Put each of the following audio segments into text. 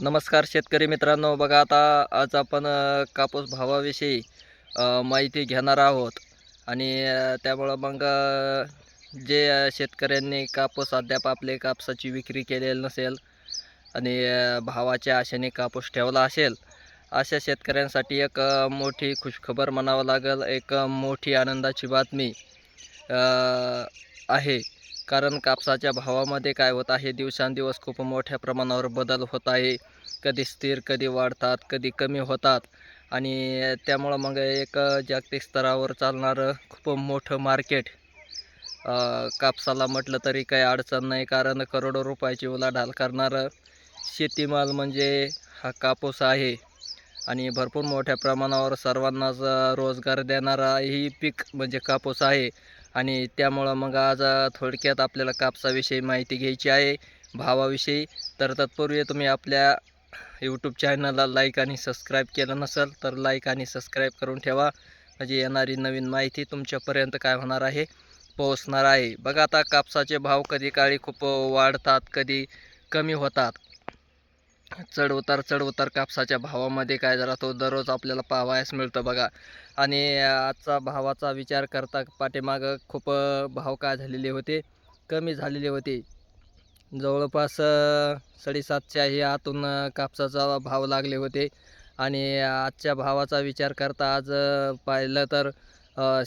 नमस्कार शेतकरी मित्रांनो. बघा आता आज आपण कापूस भावाविषयी माहिती घेणार आहोत आणि त्यामुळं मग जे शेतकऱ्यांनी कापूस अद्याप आपले कापसाची विक्री केलेली नसेल आणि भावाच्या आशेने कापूस ठेवला असेल, अशा शेतकऱ्यांसाठी एक मोठी खुशखबर म्हणावं लागेल, एक मोठी आनंदाची बातमी आहे. कारण कापसाच्या भावामध्ये काय होत आहे, दिवसांदिवस खूप मोठ्या प्रमाणावर बदल होत आहे. कधी स्थिर, कधी वाढतात, कधी कमी होतात आणि त्यामुळं मग एक जागतिक स्तरावर चालणारं खूप मोठं मार्केट कापसाला म्हटलं तरी काही अडचण नाही. कारण करोडो रुपयाची उलाढाल करणारं शेतीमाल म्हणजे हा कापूस आहे आणि भरपूर मोठ्या प्रमाणावर सर्वांनाच रोजगार देणाराही पीक म्हणजे कापूस आहे. आणि त्यामुळं मग आज थोडक्यात आपल्याला कापसाविषयी माहिती घ्यायची आहे, भावाविषयी. तर तत्पूर्वी तुम्ही आपल्या यूट्यूब चॅनलला लाईक आणि सबस्क्राईब केलं नसेल तर लाईक आणि सबस्क्राईब करून ठेवा, म्हणजे येणारी नवीन माहिती तुमच्यापर्यंत काय होणार आहे, पोहोचणार आहे. बघा आता कापसाचे भाव कधी काळी खूप वाढतात, कधी कमी होतात. चढ उतार कापसाच्या भावामध्ये काय जरा तो दररोज आपल्याला पाहावयास मिळतं बघा. आणि आजचा भावाचा विचार करता पाठीमागं खूप भाव काय झालेले होते, कमी झालेले होते. जवळपास 750च्याही आतून कापसाचा भाव लागले होते आणि आजच्या भावाचा विचार करता आज पाहिलं तर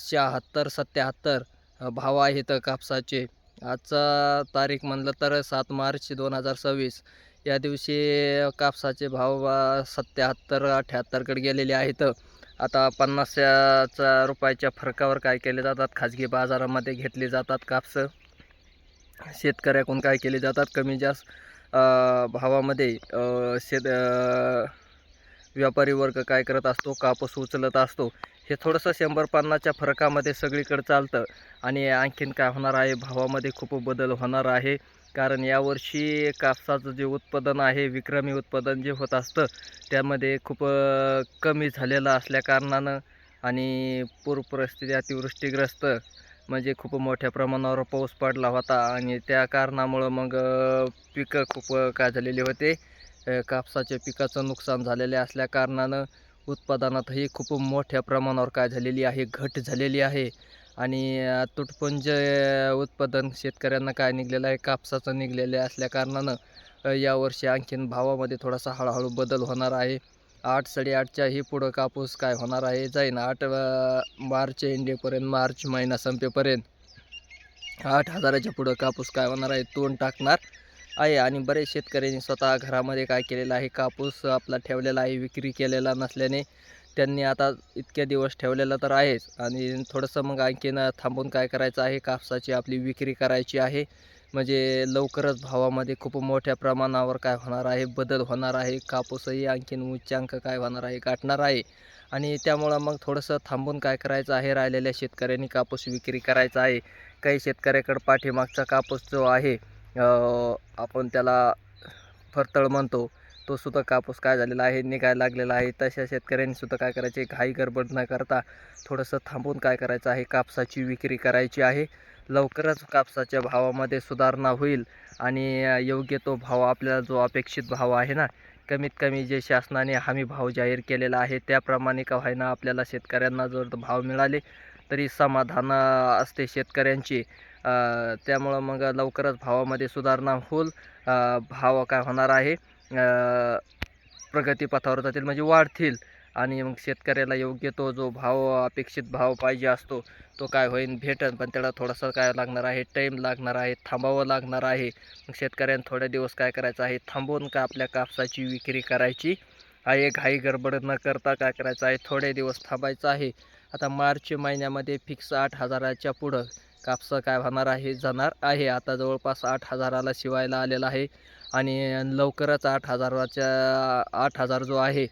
76-77 भाव आहेत कापसाचे. आजचा तारीख म्हणलं तर 7 मार्च 2026. या दिवशी कापसाचे भाव 77-78कडे गेलेले आहेत. आता 50च्या रुपयाच्या फरकावर काय केले जातात, खाजगी बाजारामध्ये घेतले जातात कापसं. शेतकऱ्याकडून काय केले जातात, कमी जास्त भावामध्ये व्यापारी वर्ग काय करत असतो, कापूस उचलत असतो. हे थोडंसं 100-50च्या फरकामध्ये सगळीकडे चालतं. आणि आणखीन काय होणार आहे, भावामध्ये खूप बदल होणार आहे. कारण यावर्षी कापसाचं जे उत्पादन आहे, विक्रमी उत्पादन जे होत असतं, त्यामध्ये खूप कमी झालेलं असल्याकारणानं आणि पूर परिस्थिती अतिवृष्टीग्रस्त म्हणजे खूप मोठ्या प्रमाणावर पाऊस पडला होता आणि त्या कारणामुळं मग पिकं खूप काय झालेले होते, कापसाच्या पिकाचं नुकसान झालेले असल्याकारणानं उत्पादनातही खूप मोठ्या प्रमाणावर काय झालेली आहे, घट झालेली आहे. आणि तुटपुंज उत्पादन शेतकऱ्यांना काय निघलेलं आहे, कापसाचं निघलेलं असल्याकारणानं यावर्षी आणखीन भावामध्ये थोडासा हळूहळू बदल होणार आहे. 8-8.5च्याही पुढं कापूस काय होणार आहे, जाईन 8 मार्च एंडेपर्यंत, मार्च महिना संपेपर्यंत 8,000च्या पुढं कापूस काय होणार आहे, तोंड टाकणार आहे. आणि बरेच शेतकऱ्यांनी स्वतः घरामध्ये काय केलेलं आहे, कापूस आपला ठेवलेला आहे, विक्री केलेला नसल्याने त्यांनी आता इतके दिवस ठेवलेलं तर आहेच आणि थोडंसं मग आणखीन थांबून काय करायचं आहे, कापसाची आपली विक्री करायची आहे. म्हणजे लवकरच भावामध्ये खूप मोठ्या प्रमाणावर काय होणार आहे, बदल होणार आहे. कापूसही आणखीन उच्चांक काय होणार आहे, गाठणार आहे. आणि त्यामुळं मग थोडंसं थांबून काय करायचं आहे, राहिलेल्या शेतकऱ्यांनी कापूस विक्री करायचा आहे. काही शेतकऱ्याकडं पाठीमागचा कापूस जो आहे, आपण त्याला फरतळ म्हणतो, तो सुद्धा कापूस काय झालेला आहे, निघायला लागलेला आहे. तशा शेतकऱ्यांनी सुद्धा काय करायचे, घाई गडबड न करता थोडंसं थांबून काय करायचं आहे, कापसाची विक्री करायची आहे. लवकरच कापसाच्या भावामध्ये सुधारणा होईल आणि योग्य तो भाव आपल्याला जो अपेक्षित भाव आहे ना, कमीत कमी जे शासनाने हमी भाव जाहीर केलेला आहे त्याप्रमाणे का होईना आपल्याला शेतकऱ्यांना जर भाव मिळाले तरी समाधान असते शेतकऱ्यांची. त्यामुळं मग लवकरच भावामध्ये सुधारणा होईल. भाव काय होणार आहे, प्रगतीपथावर जातील म्हणजे वाढतील आणि मग शेतकऱ्याला योग्य तो जो भाव अपेक्षित भाव पाहिजे असतो तो काय होईल, भेटेल. पण त्याला थोडासा काय लागणार आहे, टाईम लागणार आहे, थांबावं लागणार आहे. मग शेतकऱ्यांनी थोड्या दिवस काय करायचं आहे, थांबवून का आपल्या कापसाची विक्री करायची आहे. घाई गडबड न करता काय करायचं आहे, थोडे दिवस थांबायचं आहे. आता मार्च महिन्यामध्ये फिक्स 8,000च्या पुढं कापसा काय होणार आहे, जाणार आहे. आता जवळपास 8,000ला शिवायला आलेला आहे आणि लवकरच 8,000 जो आहे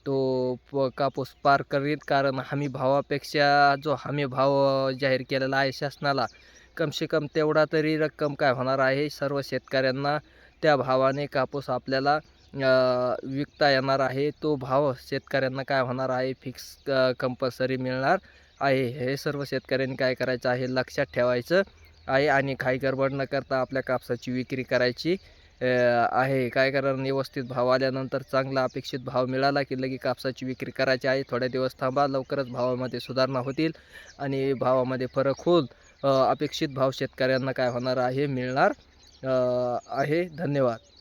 तो कापूस पार करीत. कारण हमी भावापेक्षा जो हमी भाव जाहीर केलेला आहे शासनाला, कमसे कम तेवढा तरी रक्कम काय होणार आहे, सर्व शेतकऱ्यांना त्या भावाने कापूस आपल्याला विकता येणार आहे. तो भाव शेतकऱ्यांना काय होणार आहे, फिक्स कंपल्सरी मिळणार आहे. हे सर्व शेतकऱ्यांनी काय करायचं आहे, लक्षात ठेवायचं आहे आणि घाई गडबड न करता आपल्या कापसाची विक्री करायची आहे. काय कारण व्यवस्थित भाव आल्यानंतर चांगला अपेक्षित भाव मिळाला की लगे कापसाची विक्री करायची आहे. थोड्या दिवस थांबा, लवकरच भावामध्ये सुधारणा होतील आणि भावामध्ये फरक होऊन अपेक्षित भाव शेतकऱ्यांना काय होणार आहे, मिळणार आहे. धन्यवाद.